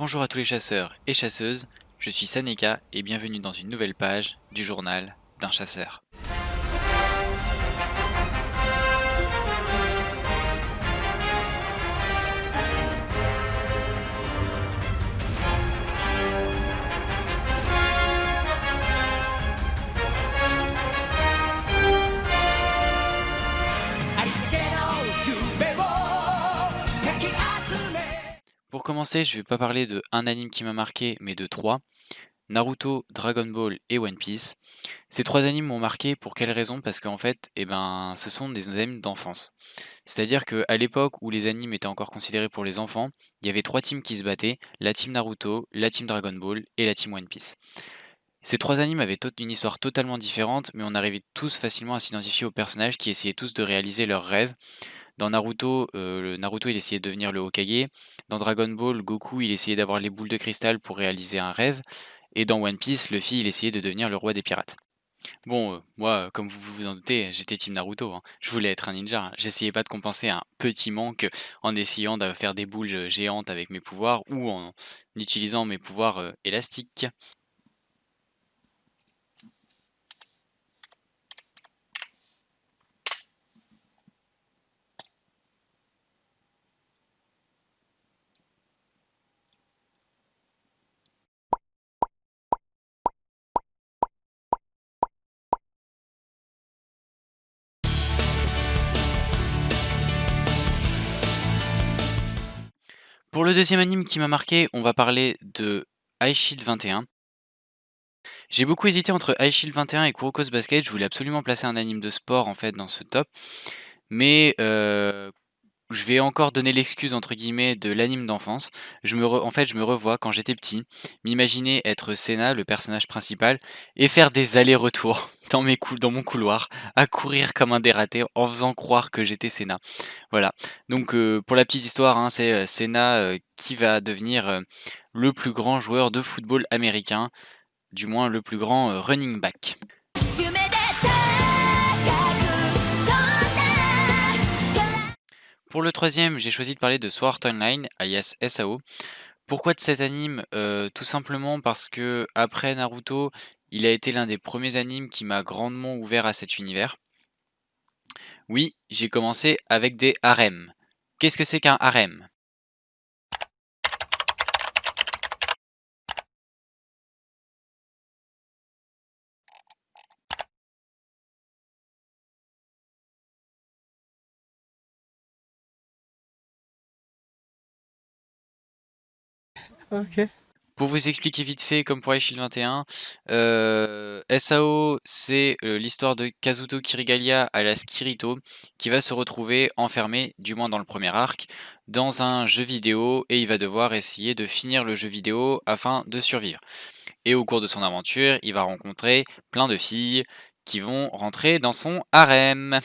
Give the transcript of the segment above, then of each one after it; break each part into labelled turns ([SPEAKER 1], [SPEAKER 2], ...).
[SPEAKER 1] Bonjour à tous les chasseurs et chasseuses, je suis Saneka et bienvenue dans une nouvelle page du journal d'un chasseur. Pour commencer, je vais pas parler de un anime qui m'a marqué, mais de trois. Naruto, Dragon Ball et One Piece. Ces trois animes m'ont marqué pour quelle raison? Parce qu'en fait, ce sont des animes d'enfance. C'est-à-dire qu'à l'époque où les animes étaient encore considérés pour les enfants, il y avait trois teams qui se battaient, la team Naruto, la team Dragon Ball et la team One Piece. Ces trois animes avaient une histoire totalement différente, mais on arrivait tous facilement à s'identifier aux personnages qui essayaient tous de réaliser leurs rêves. Dans Naruto, Naruto il essayait de devenir le Hokage. Dans Dragon Ball, Goku il essayait d'avoir les boules de cristal pour réaliser un rêve. Et dans One Piece, Luffy il essayait de devenir le roi des pirates. Bon, moi, comme vous vous en doutez, j'étais team Naruto, hein. Je voulais être un ninja, hein. J'essayais pas de compenser un petit manque en essayant de faire des boules géantes avec mes pouvoirs ou en utilisant mes pouvoirs élastiques. Pour le deuxième anime qui m'a marqué, on va parler de High Shield 21. J'ai beaucoup hésité entre High Shield 21 et Kuroko's Basket. Je voulais absolument placer un anime de sport en fait dans ce top, mais je vais encore donner l'excuse entre guillemets de l'anime d'enfance. Je me revois quand j'étais petit, m'imaginer être Senna, le personnage principal, et faire des allers-retours dans mon couloir, à courir comme un dératé en faisant croire que j'étais Senna. Voilà. Donc pour la petite histoire, hein, c'est Senna qui va devenir le plus grand joueur de football américain, du moins le plus grand running back. Pour le troisième, j'ai choisi de parler de Sword Art Online, alias SAO. Pourquoi de cet anime? Tout simplement parce que après Naruto, il a été l'un des premiers animes qui m'a grandement ouvert à cet univers. Oui, j'ai commencé avec des harems. Qu'est-ce que c'est qu'un harem?
[SPEAKER 2] OK.
[SPEAKER 1] Pour vous expliquer vite fait, comme pour Shield 21, SAO, c'est l'histoire de Kazuto Kirigalia à la Kirito, qui va se retrouver enfermé, du moins dans le premier arc, dans un jeu vidéo, et il va devoir essayer de finir le jeu vidéo afin de survivre. Et au cours de son aventure, il va rencontrer plein de filles qui vont rentrer dans son harem.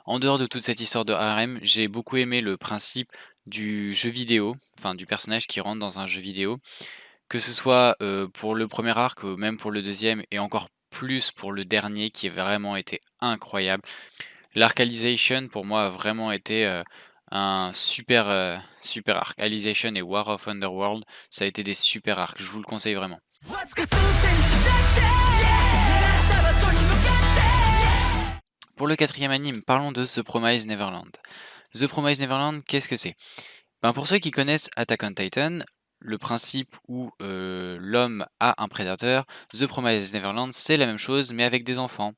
[SPEAKER 1] En dehors de toute cette histoire de harem, j'ai beaucoup aimé le principe du jeu vidéo, enfin du personnage qui rentre dans un jeu vidéo. Que ce soit, pour le premier arc, même pour le deuxième et encore plus pour le dernier qui a vraiment été incroyable. L'arc Alicization pour moi a vraiment été, un super arc. Alicization et War of Underworld, ça a été des super arcs, je vous le conseille vraiment. Pour le quatrième anime, parlons de The Promised Neverland. The Promised Neverland, qu'est-ce que c'est? Ben, pour ceux qui connaissent Attack on Titan, le principe où l'homme a un prédateur, The Promised Neverland, c'est la même chose, mais avec des enfants.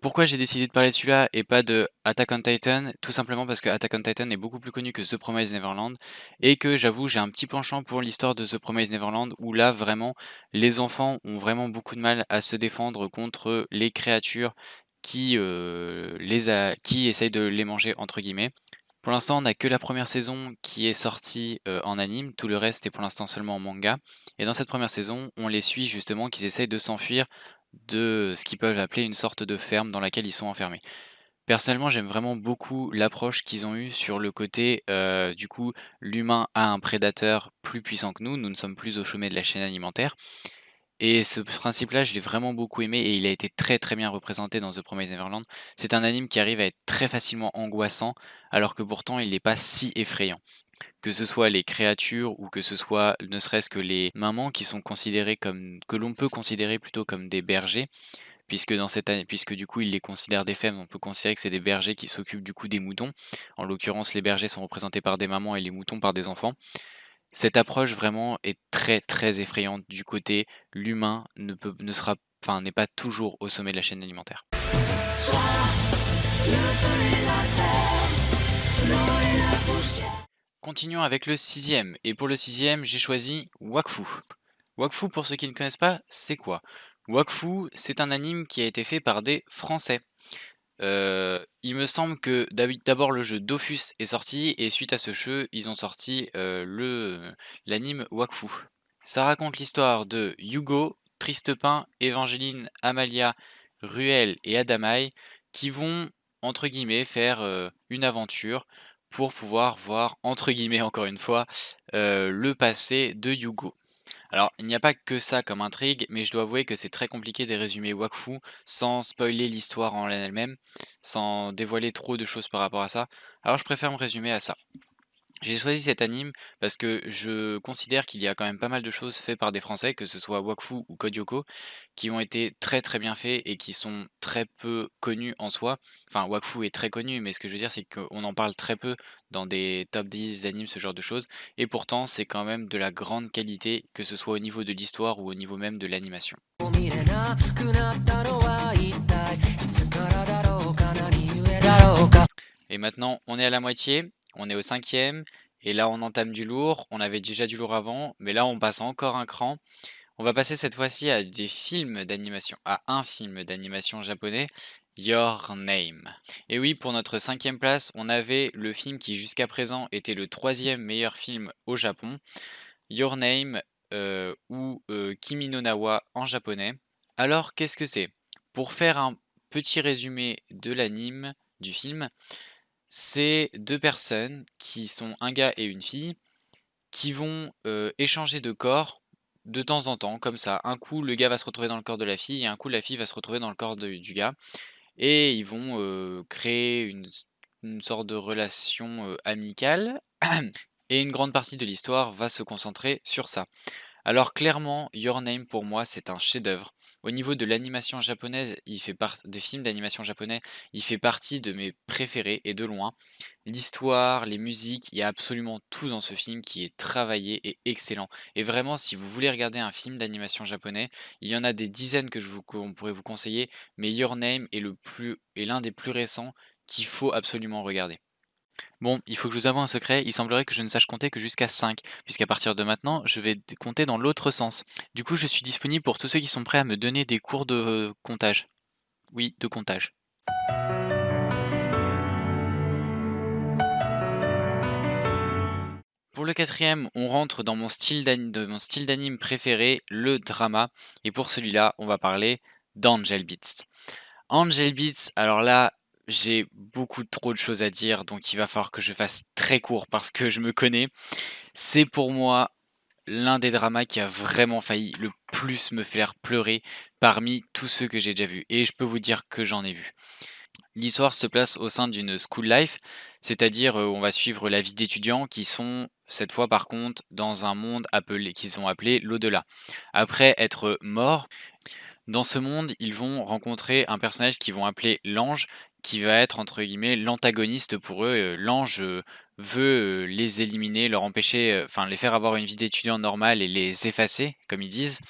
[SPEAKER 1] Pourquoi j'ai décidé de parler de celui-là et pas de Attack on Titan? Tout simplement parce que Attack on Titan est beaucoup plus connu que The Promised Neverland, et que j'avoue, j'ai un petit penchant pour l'histoire de The Promised Neverland, où là, vraiment, les enfants ont vraiment beaucoup de mal à se défendre contre les créatures qui essayent de les manger, entre guillemets. Pour l'instant, on n'a que la première saison qui est sortie en anime, tout le reste est pour l'instant seulement en manga. Et dans cette première saison, on les suit justement qu'ils essayent de s'enfuir de ce qu'ils peuvent appeler une sorte de ferme dans laquelle ils sont enfermés. Personnellement, j'aime vraiment beaucoup l'approche qu'ils ont eue sur le côté, du coup, l'humain a un prédateur plus puissant que nous ne sommes plus au sommet de la chaîne alimentaire. Et ce principe-là, je l'ai vraiment beaucoup aimé et il a été très, très bien représenté dans The Promised Neverland. C'est un anime qui arrive à être très facilement angoissant, alors que pourtant il n'est pas si effrayant. Que ce soit les créatures ou que ce soit ne serait-ce que les mamans qui sont considérées comme que l'on peut considérer plutôt comme des bergers, puisque du coup, ils les considèrent des femmes, on peut considérer que c'est des bergers qui s'occupent du coup des moutons. En l'occurrence, les bergers sont représentés par des mamans et les moutons par des enfants. Cette approche vraiment est très, très effrayante du côté l'humain ne sera enfin, n'est pas toujours au sommet de la chaîne alimentaire. Continuons avec le sixième, et pour le sixième, j'ai choisi Wakfu. Wakfu, pour ceux qui ne connaissent pas, c'est quoi? Wakfu, c'est un anime qui a été fait par des Français. Il me semble que d'abord le jeu Dofus est sorti, et suite à ce jeu, ils ont sorti l'anime Wakfu. Ça raconte l'histoire de Hugo, Tristepin, Evangeline, Amalia, Ruel et Adamaï qui vont, entre guillemets, faire une aventure pour pouvoir voir, entre guillemets encore une fois, le passé de Hugo. Alors, il n'y a pas que ça comme intrigue, mais je dois avouer que c'est très compliqué de résumer Wakfu sans spoiler l'histoire en elle-même, sans dévoiler trop de choses par rapport à ça. Alors, je préfère me résumer à ça. J'ai choisi cet anime parce que je considère qu'il y a quand même pas mal de choses faites par des Français, que ce soit Wakfu ou Code Lyoko, qui ont été très très bien faits et qui sont très peu connus en soi. Enfin, Wakfu est très connu, mais ce que je veux dire, c'est qu'on en parle très peu dans des top 10 d'animes, ce genre de choses. Et pourtant, c'est quand même de la grande qualité, que ce soit au niveau de l'histoire ou au niveau même de l'animation. Et maintenant, on est à la moitié, on est au cinquième, et là on entame du lourd. On avait déjà du lourd avant, mais là on passe encore un cran. On va passer cette fois-ci à des films d'animation, à un film d'animation japonais, Your Name. Et oui, pour notre cinquième place, on avait le film qui jusqu'à présent était le troisième meilleur film au Japon, Your Name ou Kimi no Na wa en japonais. Alors, qu'est-ce que c'est? Pour faire un petit résumé de l'anime, du film, c'est deux personnes qui sont un gars et une fille qui vont échanger de corps de temps en temps, comme ça. Un coup, le gars va se retrouver dans le corps de la fille et un coup, la fille va se retrouver dans le corps du gars. Et ils vont créer une sorte de relation amicale. Et une grande partie de l'histoire va se concentrer sur ça. Alors clairement, Your Name pour moi c'est un chef-d'œuvre. Au niveau de l'animation japonaise, des films d'animation japonais, il fait partie de mes préférés et de loin. L'histoire, les musiques, il y a absolument tout dans ce film qui est travaillé et excellent. Et vraiment, si vous voulez regarder un film d'animation japonais, il y en a des dizaines qu'on pourrait vous conseiller, mais Your Name est l'un des plus récents qu'il faut absolument regarder. Bon, il faut que je vous avoue un secret, il semblerait que je ne sache compter que jusqu'à 5, puisqu'à partir de maintenant, je vais compter dans l'autre sens. Du coup, je suis disponible pour tous ceux qui sont prêts à me donner des cours de comptage. Oui, de comptage. Pour le quatrième, on rentre dans de mon style d'anime préféré, le drama. Et pour celui-là, on va parler d'Angel Beats. Angel Beats, alors là, j'ai beaucoup trop de choses à dire, donc il va falloir que je fasse très court parce que je me connais. C'est pour moi l'un des dramas qui a vraiment failli le plus me faire pleurer parmi tous ceux que j'ai déjà vus. Et je peux vous dire que j'en ai vu. L'histoire se place au sein d'une school life, c'est-à-dire on va suivre la vie d'étudiants qui sont cette fois par contre dans un monde qu'ils ont appelé l'au-delà. Après être morts, dans ce monde, ils vont rencontrer un personnage qu'ils vont appeler l'ange, qui va être entre guillemets l'antagoniste pour eux. L'ange veut les éliminer, leur empêcher, enfin les faire avoir une vie d'étudiant normale et les effacer, comme ils disent.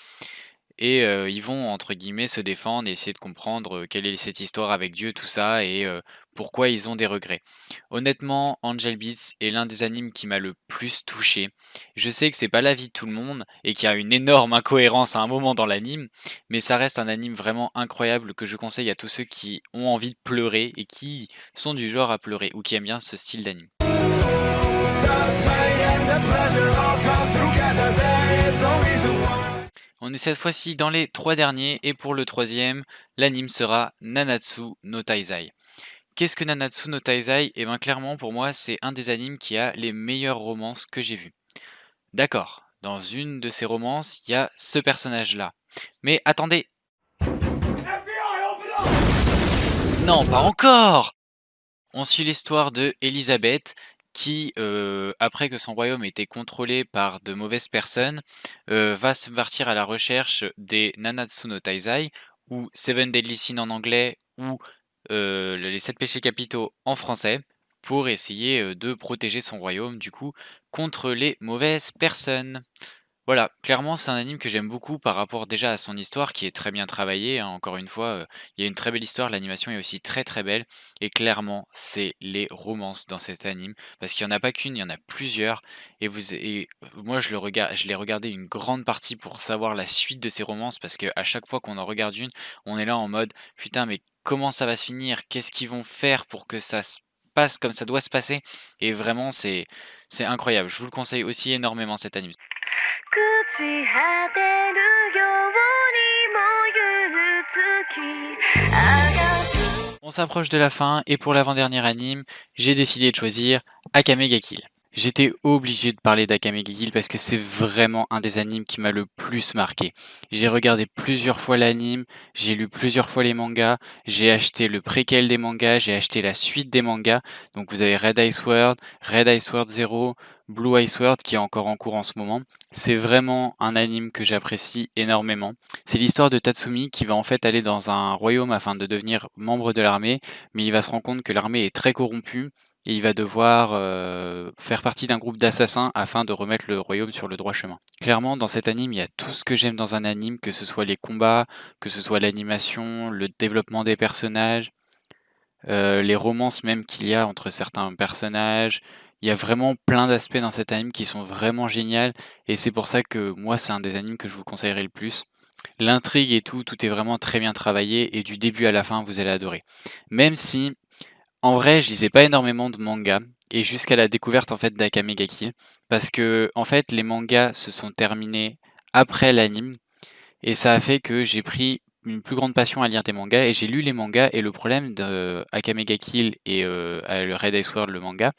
[SPEAKER 1] Et ils vont entre guillemets se défendre et essayer de comprendre quelle est cette histoire avec Dieu, tout ça, et pourquoi ils ont des regrets. Honnêtement, Angel Beats est l'un des animes qui m'a le plus touché. Je sais que c'est pas l'avis de tout le monde et qu'il y a une énorme incohérence à un moment dans l'anime, mais ça reste un anime vraiment incroyable que je conseille à tous ceux qui ont envie de pleurer et qui sont du genre à pleurer ou qui aiment bien ce style d'anime. On est cette fois-ci dans les trois derniers et pour le troisième, l'anime sera Nanatsu no Taizai. Qu'est-ce que Nanatsu no Taizai? Eh bien clairement pour moi c'est un des animes qui a les meilleures romances que j'ai vues. D'accord, dans une de ces romances, il y a ce personnage-là. Mais attendez! Non, pas encore! On suit l'histoire de Elisabeth qui, après que son royaume ait été contrôlé par de mauvaises personnes, va se partir à la recherche des Nanatsu no Taizai ou Seven Deadly Sins en anglais ou les 7 péchés capitaux en français pour essayer, de protéger son royaume du coup contre les mauvaises personnes. Voilà, clairement, c'est un anime que j'aime beaucoup par rapport déjà à son histoire qui est très bien travaillée, hein. Encore une fois, il y a une très belle histoire, l'animation est aussi très, très belle et clairement, c'est les romances dans cet anime parce qu'il y en a pas qu'une, il y en a plusieurs et moi je l'ai regardé une grande partie pour savoir la suite de ces romances parce qu'à chaque fois qu'on en regarde une, on est là en mode: «Putain, mais comment ça va se finir? Qu'est-ce qu'ils vont faire pour que ça se passe comme ça doit se passer?» Et vraiment c'est incroyable. Je vous le conseille aussi énormément cet anime. On s'approche de la fin et pour l'avant-dernier anime, j'ai décidé de choisir Akame ga Kill. J'étais obligé de parler d'Akame ga Kill parce que c'est vraiment un des animes qui m'a le plus marqué. J'ai regardé plusieurs fois l'anime, j'ai lu plusieurs fois les mangas, j'ai acheté le préquel des mangas, j'ai acheté la suite des mangas. Donc vous avez Red Ice World Zero, Blue Ice World qui est encore en cours en ce moment. C'est vraiment un anime que j'apprécie énormément. C'est l'histoire de Tatsumi qui va en fait aller dans un royaume afin de devenir membre de l'armée, mais il va se rendre compte que l'armée est très corrompue et il va devoir faire partie d'un groupe d'assassins afin de remettre le royaume sur le droit chemin. Clairement, dans cet anime, il y a tout ce que j'aime dans un anime, que ce soit les combats, que ce soit l'animation, le développement des personnages, les romances même qu'il y a entre certains personnages. Il y a vraiment plein d'aspects dans cet anime qui sont vraiment géniaux et c'est pour ça que moi, c'est un des animes que je vous conseillerais le plus. L'intrigue et tout, tout est vraiment très bien travaillé et du début à la fin, vous allez adorer. Même si, en vrai, je lisais pas énormément de mangas et jusqu'à la découverte en fait d'Akame ga Kill parce que en fait, les mangas se sont terminés après l'anime et ça a fait que j'ai pris une plus grande passion à lire des mangas et j'ai lu les mangas et le problème de Akame ga Kill et le Red Ice World, le manga,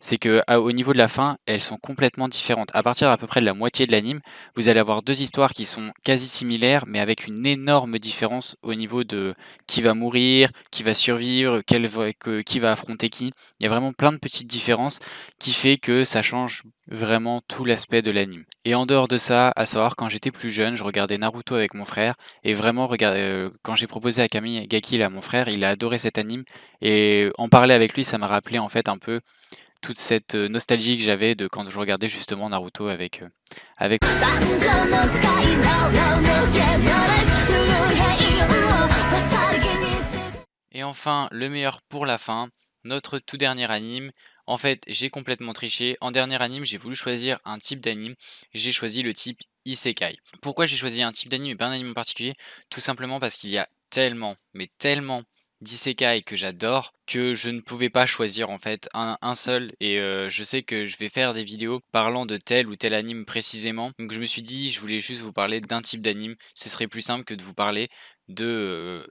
[SPEAKER 1] c'est que au niveau de la fin, elles sont complètement différentes. À partir d'à peu près de la moitié de l'anime, vous allez avoir deux histoires qui sont quasi similaires, mais avec une énorme différence au niveau de qui va mourir, qui va survivre, qui va affronter qui. Il y a vraiment plein de petites différences qui fait que ça change vraiment tout l'aspect de l'anime. Et en dehors de ça, à savoir quand j'étais plus jeune, je regardais Naruto avec mon frère et vraiment quand j'ai proposé Akame ga Kill à mon frère, il a adoré cet anime et en parler avec lui, ça m'a rappelé en fait un peu toute cette nostalgie que j'avais de quand je regardais justement Naruto avec et enfin, le meilleur pour la fin, notre tout dernier anime. En fait, j'ai complètement triché. En dernier anime, j'ai voulu choisir un type d'anime. J'ai choisi le type Isekai. Pourquoi j'ai choisi un type d'anime et pas un anime en particulier? Tout simplement parce qu'il y a tellement, mais tellement d'isekai que j'adore que je ne pouvais pas choisir en fait un seul et je sais que je vais faire des vidéos parlant de tel ou tel anime précisément. Donc je me suis dit, je voulais juste vous parler d'un type d'anime. Ce serait plus simple que de vous parler de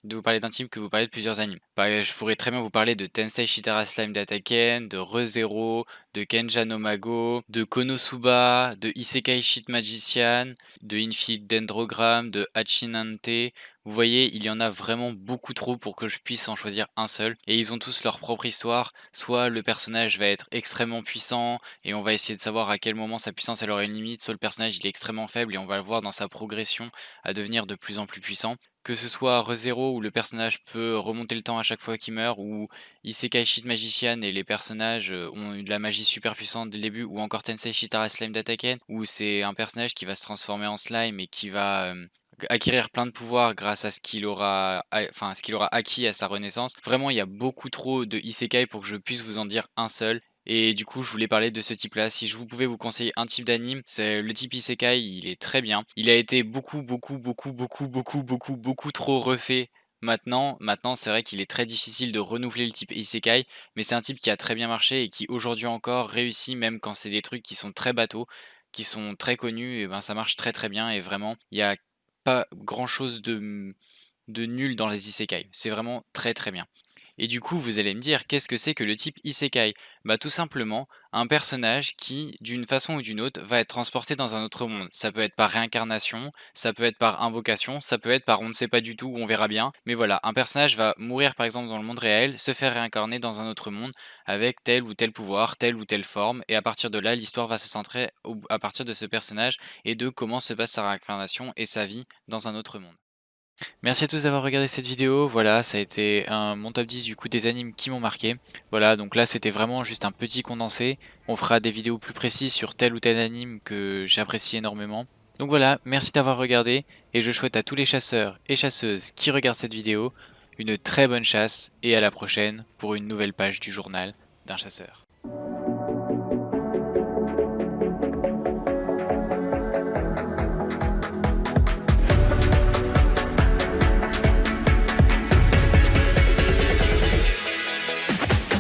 [SPEAKER 1] vous parler d'un team que vous parlez de plusieurs animes. Je pourrais très bien vous parler de Tensei Shitara Slime d'Attacken, de ReZero, de Kenja no Mago, de Konosuba, de Isekai Shit Magician, de Infinite Dendrogram, de Hachinante. Vous voyez, il y en a vraiment beaucoup trop pour que je puisse en choisir un seul. Et ils ont tous leur propre histoire. Soit le personnage va être extrêmement puissant et on va essayer de savoir à quel moment sa puissance elle aura une limite. Soit le personnage il est extrêmement faible et on va le voir dans sa progression à devenir de plus en plus puissant. Que ce soit ReZero où le personnage peut remonter le temps à chaque fois qu'il meurt, ou Isekai Shit Magician et les personnages ont eu de la magie super puissante dès le début, ou encore Tensei Shitara Slime d'Attacken, où c'est un personnage qui va se transformer en slime et qui va acquérir plein de pouvoirs grâce à ce qu'il aura, enfin, ce qu'il aura acquis à sa renaissance. Vraiment, il y a beaucoup trop de Isekai pour que je puisse vous en dire un seul. Et du coup, je voulais parler de ce type-là. Si je vous pouvais vous conseiller un type d'anime, c'est le type Isekai, il est très bien. Il a été beaucoup trop refait maintenant. Maintenant, c'est vrai qu'il est très difficile de renouveler le type Isekai, mais c'est un type qui a très bien marché et qui aujourd'hui encore réussit, même quand c'est des trucs qui sont très bateaux, qui sont très connus, et ben ça marche très très bien et vraiment, il y a pas grand chose de nul dans les Isekai. C'est vraiment très très bien. Et du coup, vous allez me dire, qu'est-ce que c'est que le type Isekai? Bah tout simplement, un personnage qui, d'une façon ou d'une autre, va être transporté dans un autre monde. Ça peut être par réincarnation, ça peut être par invocation, ça peut être par on ne sait pas du tout, on verra bien. Mais voilà, un personnage va mourir par exemple dans le monde réel, se faire réincarner dans un autre monde avec tel ou tel pouvoir, telle ou telle forme, et à partir de là, l'histoire va se centrer à partir de ce personnage et de comment se passe sa réincarnation et sa vie dans un autre monde. Merci à tous d'avoir regardé cette vidéo. Voilà, ça a été mon top 10 du coup des animes qui m'ont marqué. Voilà, donc là c'était vraiment juste un petit condensé. On fera des vidéos plus précises sur tel ou tel anime que j'apprécie énormément. Donc voilà, merci d'avoir regardé et je souhaite à tous les chasseurs et chasseuses qui regardent cette vidéo une très bonne chasse et à la prochaine pour une nouvelle page du journal d'un chasseur.